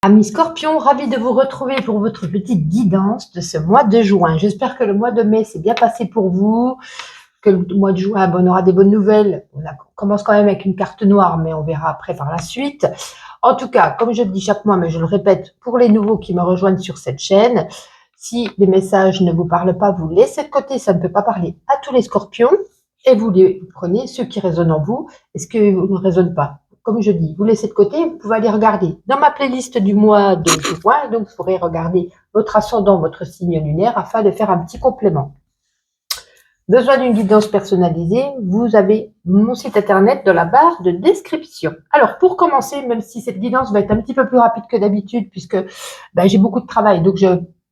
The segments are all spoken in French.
Amis Scorpion, ravi de vous retrouver pour votre petite guidance de ce mois de juin. J'espère que le mois de mai s'est bien passé pour vous, que le mois de juin, on aura des bonnes nouvelles. On commence quand même avec une carte noire, mais on verra après par la suite. En tout cas, comme je le dis chaque mois, mais je le répète pour les nouveaux qui me rejoignent sur cette chaîne, si les messages ne vous parlent pas, vous laissez de côté, ça ne peut pas parler à tous les Scorpions, et vous prenez ceux qui résonnent en vous et ce qui ne résonne pas. Comme je dis, vous laissez de côté, vous pouvez aller regarder dans ma playlist du mois de juin, donc vous pourrez regarder votre ascendant, votre signe lunaire, afin de faire un petit complément. Besoin d'une guidance personnalisée, vous avez mon site internet dans la barre de description. Alors, pour commencer, même si cette guidance va être un petit peu plus rapide que d'habitude, puisque j'ai beaucoup de travail, donc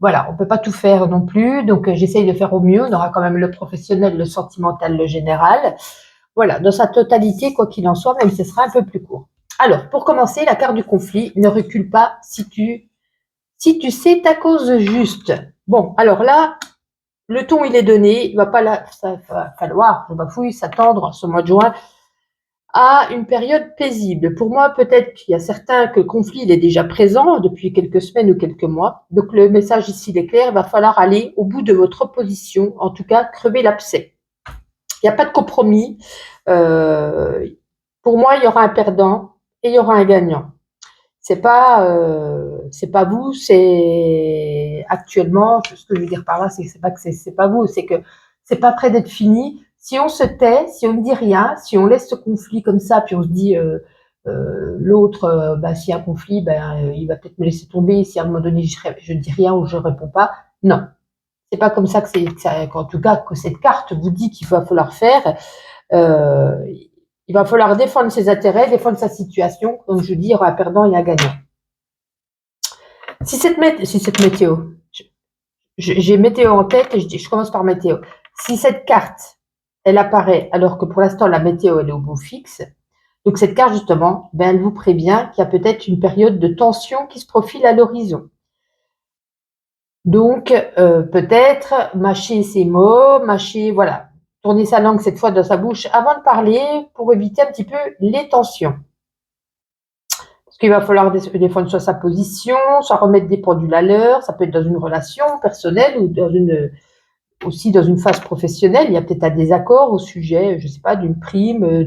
voilà, on peut pas tout faire non plus, donc j'essaye de faire au mieux. On aura quand même le professionnel, le sentimental, le général. Voilà, dans sa totalité, quoi qu'il en soit, même si ce sera un peu plus court. Alors, pour commencer, la carte du conflit, ne recule pas si tu sais ta cause juste. Bon, alors là, le ton, il est donné. Il va falloir, je m'afouille, s'attendre ce mois de juin à une période paisible. Pour moi, peut-être qu'il y a certains que le conflit il est déjà présent depuis quelques semaines ou quelques mois. Donc, le message ici, il est clair. Il va falloir aller au bout de votre opposition, en tout cas, crever l'abcès. Il n'y a pas de compromis. Pour moi, il y aura un perdant et il y aura un gagnant. C'est pas vous, c'est actuellement. Ce que je veux dire par là, c'est pas que c'est pas vous, c'est que c'est pas près d'être fini. Si on se tait, si on ne dit rien, si on laisse ce conflit comme ça, puis on se dit l'autre, s'il y a un conflit, il va peut-être me laisser tomber. Si à un moment donné je dis rien ou je réponds pas, non. C'est pas comme ça qu'en tout cas que cette carte vous dit qu'il va falloir faire. Il va falloir défendre ses intérêts, défendre sa situation. Comme je dis, il y aura un perdant et un gagnant. Si cette météo, j'ai météo en tête et je commence par météo. Si cette carte, elle apparaît alors que pour l'instant la météo elle est au bout fixe, donc cette carte justement, elle vous prévient qu'il y a peut-être une période de tension qui se profile à l'horizon. Donc, peut-être mâcher ses mots, voilà, tourner sa langue cette fois dans sa bouche avant de parler pour éviter un petit peu les tensions. Parce qu'il va falloir défendre soit sa position, soit remettre des pendules à l'heure. Ça peut être dans une relation personnelle ou aussi dans une phase professionnelle. Il y a peut-être un désaccord au sujet, je sais pas, d'une prime,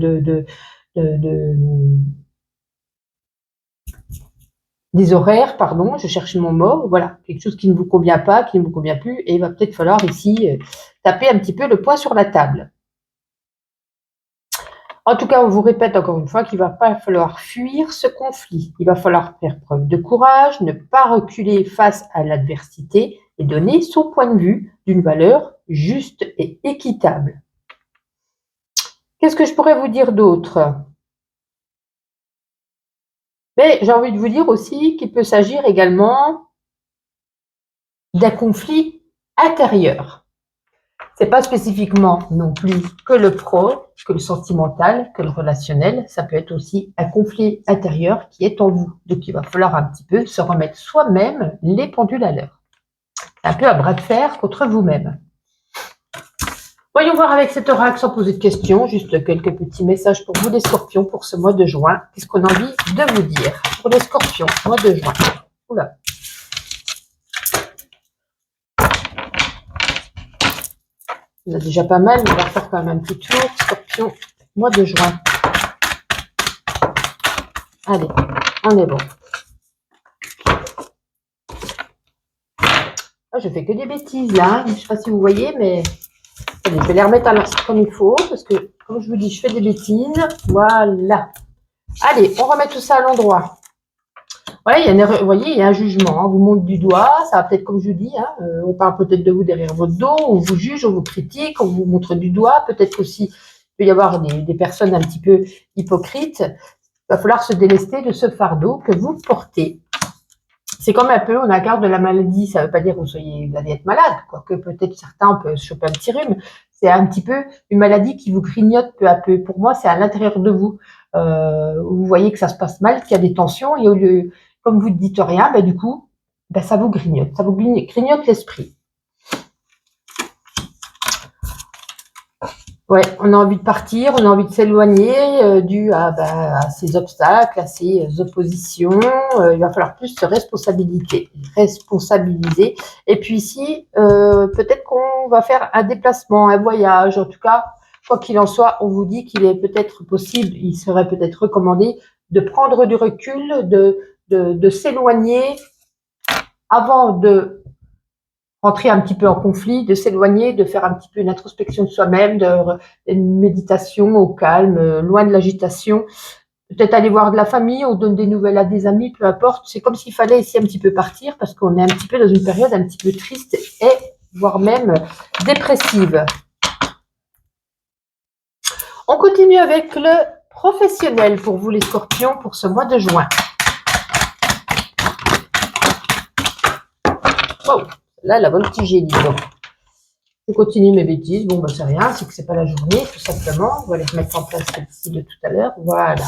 des horaires, pardon, je cherche mon mot, voilà, quelque chose qui ne vous convient pas, qui ne vous convient plus, et il va peut-être falloir ici taper un petit peu le poing sur la table. En tout cas, on vous répète encore une fois qu'il va pas falloir fuir ce conflit. Il va falloir faire preuve de courage, ne pas reculer face à l'adversité et donner son point de vue d'une valeur juste et équitable. Qu'est-ce que je pourrais vous dire d'autre ? Mais j'ai envie de vous dire aussi qu'il peut s'agir également d'un conflit intérieur. C'est pas spécifiquement non plus que le pro, que le sentimental, que le relationnel. Ça peut être aussi un conflit intérieur qui est en vous. Donc, il va falloir un petit peu se remettre soi-même les pendules à l'heure. C'est un peu à bras de fer contre vous-même. Voyons voir avec cet oracle sans poser de questions. Juste quelques petits messages pour vous les scorpions pour ce mois de juin. Qu'est-ce qu'on a envie de vous dire pour les scorpions, mois de juin? Oula. Il y en a déjà pas mal, mais on va faire quand même un petit tour. Scorpion, mois de juin. Allez, on est bon. Ah, je fais que des bêtises là. Je ne sais pas si vous voyez, mais allez, je vais les remettre à l'instant comme il faut, parce que comme je vous dis, je fais des bêtises. Voilà. Allez, on remet tout ça à l'endroit. Voilà, vous voyez, il y a un jugement. Hein. On vous montre du doigt. Ça va peut-être, comme je vous dis, on parle peut-être de vous derrière votre dos. On vous juge, on vous critique, on vous montre du doigt. Peut-être aussi, il peut y avoir des personnes un petit peu hypocrites. Il va falloir se délester de ce fardeau que vous portez. C'est comme un peu, on a la carte de la maladie, ça ne veut pas dire que vous allez être malade, quoique peut-être certains peuvent choper un petit rhume. C'est un petit peu une maladie qui vous grignote peu à peu. Pour moi, c'est à l'intérieur de vous. Vous voyez que ça se passe mal, qu'il y a des tensions, et au lieu, comme vous ne dites rien, du coup, ça vous grignote. Ça vous grignote l'esprit. Ouais, on a envie de partir, on a envie de s'éloigner dû à ces obstacles, à ces oppositions. Il va falloir plus se responsabiliser. Et puis ici, peut-être qu'on va faire un déplacement, un voyage. En tout cas, quoi qu'il en soit, on vous dit qu'il est peut-être possible, il serait peut-être recommandé de prendre du recul, de s'éloigner avant de rentrer un petit peu en conflit, de s'éloigner, de faire un petit peu une introspection de soi-même, une méditation au calme, loin de l'agitation. Peut-être aller voir de la famille, on donne des nouvelles à des amis, peu importe. C'est comme s'il fallait ici un petit peu partir parce qu'on est un petit peu dans une période un petit peu triste et voire même dépressive. On continue avec le professionnel pour vous les scorpions pour ce mois de juin. Oh, là, la voltigée, dis donc. Je continue mes bêtises. Bon, c'est rien, c'est que c'est pas la journée, tout simplement. On va les remettre en place celle-ci de tout à l'heure. Voilà.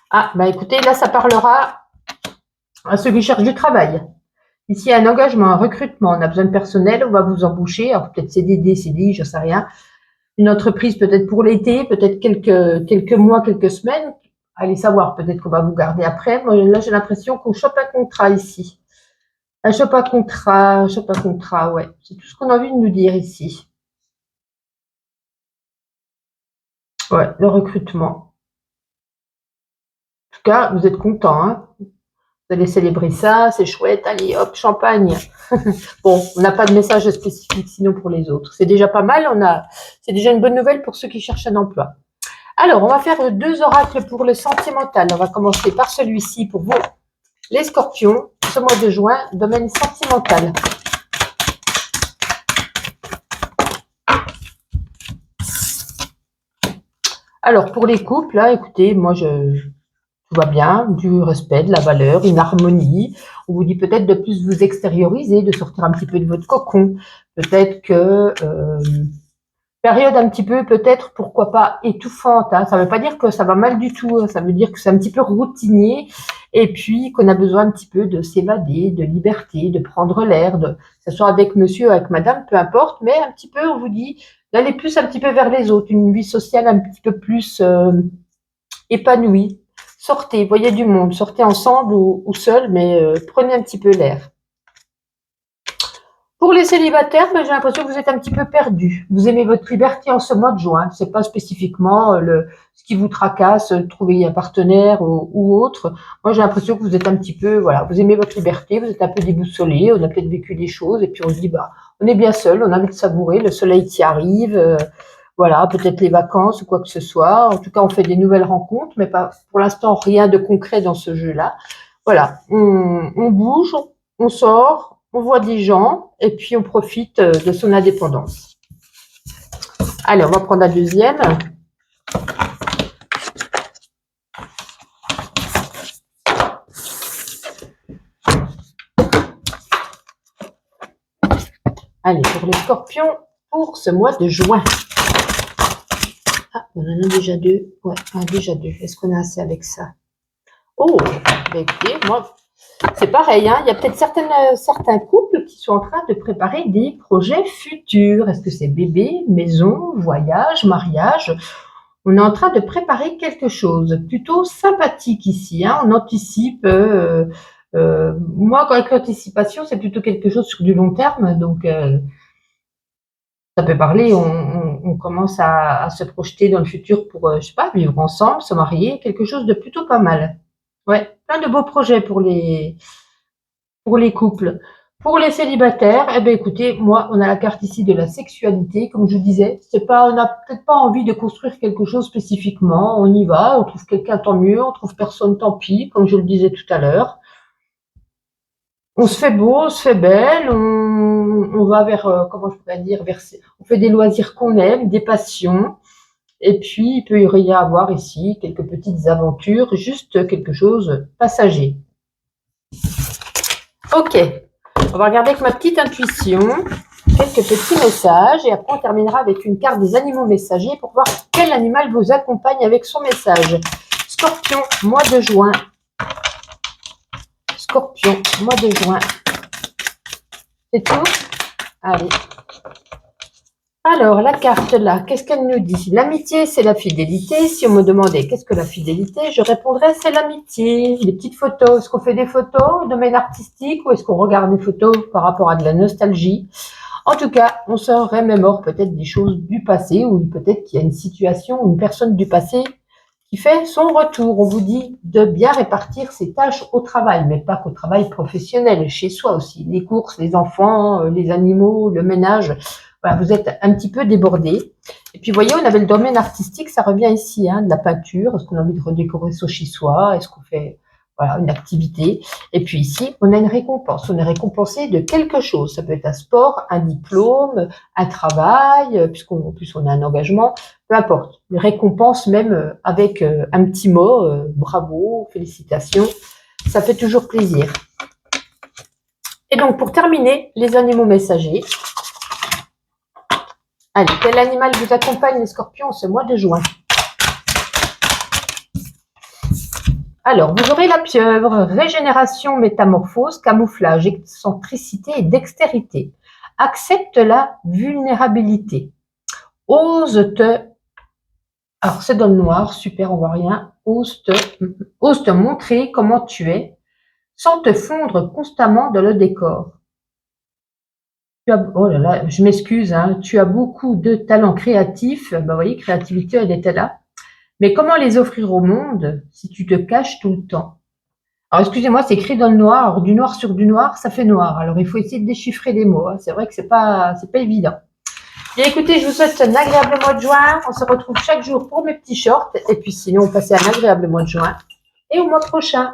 Ah, écoutez, là, ça parlera à ceux qui cherchent du travail. Ici, il y a un engagement, un recrutement. On a besoin de personnel, on va vous embaucher. Alors, peut-être CDD, CDI, je sais rien. Une entreprise, peut-être pour l'été, peut-être quelques mois, quelques semaines. Allez savoir, peut-être qu'on va vous garder après. Moi, là, j'ai l'impression qu'on chope un contrat ici. Un chope un contrat, ouais. C'est tout ce qu'on a envie de nous dire ici. Ouais, le recrutement. En tout cas, vous êtes content, hein? Vous allez célébrer ça, c'est chouette. Allez, hop, champagne. Bon, on n'a pas de message spécifique sinon pour les autres. C'est déjà pas mal. C'est déjà une bonne nouvelle pour ceux qui cherchent un emploi. Alors, on va faire 2 oracles pour le sentimental. On va commencer par celui-ci pour vous, les scorpions, ce mois de juin, domaine sentimental. Alors, pour les couples, là, écoutez, moi, tout va bien, du respect, de la valeur, une harmonie. On vous dit peut-être de plus vous extérioriser, de sortir un petit peu de votre cocon. Peut-être que période un petit peu, peut-être, pourquoi pas, étouffante. Hein. Ça ne veut pas dire que ça va mal du tout. Hein. Ça veut dire que c'est un petit peu routinier et puis qu'on a besoin un petit peu de s'évader, de liberté, de prendre l'air, que ce soit avec monsieur, avec madame, peu importe, mais un petit peu, on vous dit, d'aller plus un petit peu vers les autres, une vie sociale un petit peu plus épanouie. Sortez, voyez du monde, sortez ensemble ou seul, mais prenez un petit peu l'air. Pour les célibataires, j'ai l'impression que vous êtes un petit peu perdu. Vous aimez votre liberté en ce mois de juin. C'est pas spécifiquement ce qui vous tracasse, trouver un partenaire ou autre. Moi, j'ai l'impression que vous êtes un petit peu, voilà, vous aimez votre liberté, vous êtes un peu déboussolé, on a peut-être vécu des choses et puis on se dit, on est bien seul, on a envie de savourer, le soleil qui arrive, voilà, peut-être les vacances ou quoi que ce soit. En tout cas, on fait des nouvelles rencontres, mais pas pour l'instant rien de concret dans ce jeu-là. Voilà, on bouge, on sort, on voit des gens et puis on profite de son indépendance. Allez, on va prendre la deuxième. Allez, pour les scorpions, pour ce mois de juin. Ah, on en a déjà 2. Ouais, déjà 2. Est-ce qu'on a assez avec ça? Oh, écoutez, moi, c'est pareil, hein. Il y a peut-être certains couples qui sont en train de préparer des projets futurs. Est-ce que c'est bébé, maison, voyage, mariage? On est en train de préparer quelque chose plutôt sympathique ici. Hein. On anticipe. Moi, avec l'anticipation, c'est plutôt quelque chose sur du long terme. Donc, ça peut parler. On commence à se projeter dans le futur pour, je sais pas, vivre ensemble, se marier, quelque chose de plutôt pas mal. Ouais, plein de beaux projets pour les couples. Pour les célibataires, écoutez, moi, on a la carte ici de la sexualité, comme je disais. On n'a peut-être pas envie de construire quelque chose spécifiquement. On y va, on trouve quelqu'un, tant mieux. On trouve personne, tant pis, comme je le disais tout à l'heure. On se fait beau, on se fait belle, on va vers, comment je pourrais dire, on fait des loisirs qu'on aime, des passions. Et puis, il peut y avoir ici quelques petites aventures, juste quelque chose passager. Ok, on va regarder avec ma petite intuition quelques petits messages et après on terminera avec une carte des animaux messagers pour voir quel animal vous accompagne avec son message. Scorpion, mois de juin. Scorpion, mois de juin. C'est tout? Allez. Alors, la carte là, qu'est-ce qu'elle nous dit? L'amitié, c'est la fidélité. Si on me demandait qu'est-ce que la fidélité, je répondrais c'est l'amitié. Les petites photos, est-ce qu'on fait des photos, domaine artistique, ou est-ce qu'on regarde des photos par rapport à de la nostalgie? En tout cas, on se remémore peut-être des choses du passé, ou peut-être qu'il y a une situation, une personne du passé qui fait son retour. On vous dit de bien répartir ses tâches au travail, mais pas qu'au travail professionnel, chez soi aussi. Les courses, les enfants, les animaux, le ménage. Voilà, vous êtes un petit peu débordé. Et puis, vous voyez, on avait le domaine artistique, ça revient ici, hein, de la peinture. Est-ce qu'on a envie de redécorer ça chez soi? Est-ce qu'on fait voilà, une activité? Et puis ici, on a une récompense. On est récompensé de quelque chose. Ça peut être un sport, un diplôme, un travail, puisqu'en plus on a un engagement. Peu importe. Une récompense même avec un petit mot, bravo, félicitations. Ça fait toujours plaisir. Et donc, pour terminer, les animaux messagers. Allez, quel animal vous accompagne les scorpions ce mois de juin? Alors, vous aurez la pieuvre, régénération, métamorphose, camouflage, excentricité et dextérité. Accepte la vulnérabilité. Ose te... Alors, c'est dans le noir, super, on voit rien. Ose te montrer comment tu es, sans te fondre constamment dans le décor. Oh là là, je m'excuse, hein, tu as beaucoup de talents créatifs. Ben, vous voyez, créativité, elle était là. Mais comment les offrir au monde si tu te caches tout le temps? Alors, excusez-moi, c'est écrit dans le noir. Alors, du noir sur du noir, ça fait noir. Alors, il faut essayer de déchiffrer les mots. Hein. C'est vrai que c'est pas évident. Bien, écoutez, je vous souhaite un agréable mois de juin. On se retrouve chaque jour pour mes petits shorts. Et puis, sinon, passez un agréable mois de juin. Et au mois prochain.